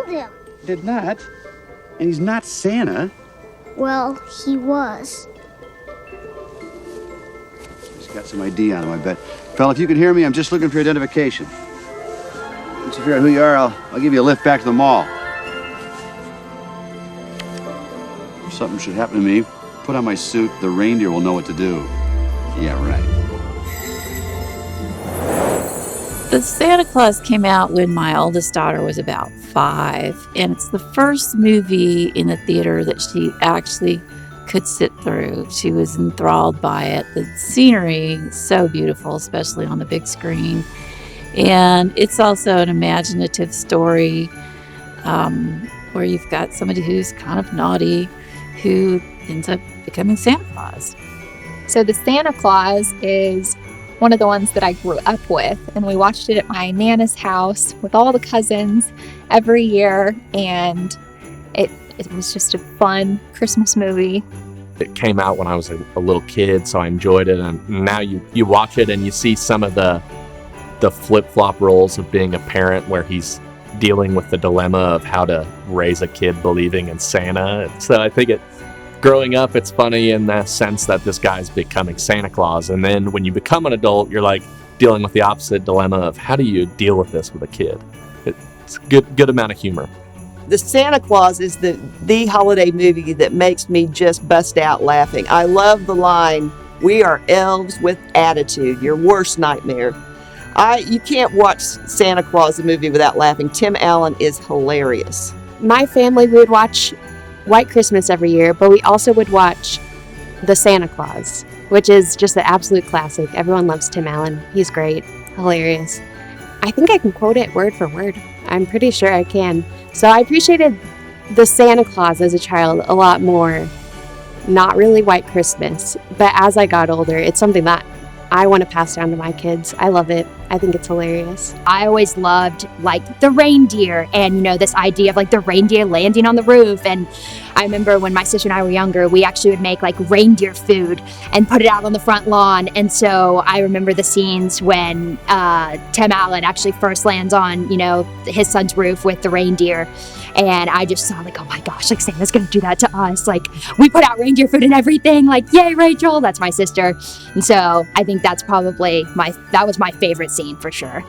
killed him. Did not. And he's not Santa. Well, he was. He's got some ID on him, I bet. Fella, if you can hear me, I'm just looking for your identification. Once you figure out who you are, I'll give you a lift back to the mall. If something should happen to me, put on my suit. The reindeer will know what to do. Yeah, right. The Santa Claus came out when my oldest daughter was about 5, and it's the first movie in the theater that she actually could sit through. She was enthralled by it. The scenery is so beautiful, especially on the big screen. And it's also an imaginative story where you've got somebody who's kind of naughty who ends up becoming Santa Claus. So the Santa Claus is one of the ones that I grew up with, and we watched it at my Nana's house with all the cousins every year, and it was just a fun Christmas movie. It came out when I was a little kid, so I enjoyed it, and now you watch it and you see some of the flip-flop roles of being a parent where he's dealing with the dilemma of how to raise a kid believing in Santa. So I think growing up, it's funny in the sense that this guy's becoming Santa Claus. And then when you become an adult, you're like dealing with the opposite dilemma of how do you deal with this with a kid? It's a good amount of humor. The Santa Claus is the holiday movie that makes me just bust out laughing. I love the line, "We are elves with attitude, your worst nightmare." You can't watch Santa Claus the movie without laughing. Tim Allen is hilarious. My family, we would watch White Christmas every year, but we also would watch The Santa Claus, which is just an absolute classic. Everyone loves Tim Allen. He's great, hilarious. I think I can quote it word for word. I'm pretty sure I can. So I appreciated The Santa Claus as a child a lot more. Not really White Christmas, but as I got older, it's something that I want to pass down to my kids. I love it. I think it's hilarious. I always loved like the reindeer and, this idea of like the reindeer landing on the roof. And I remember when my sister and I were younger, we actually would make like reindeer food and put it out on the front lawn. And so I remember the scenes when Tim Allen actually first lands on, his son's roof with the reindeer. And I just saw like, oh my gosh, like Santa's gonna do that to us. Like we put out reindeer food and everything, like, yay, Rachel, that's my sister. And so I think that's probably that was my favorite scene for sure.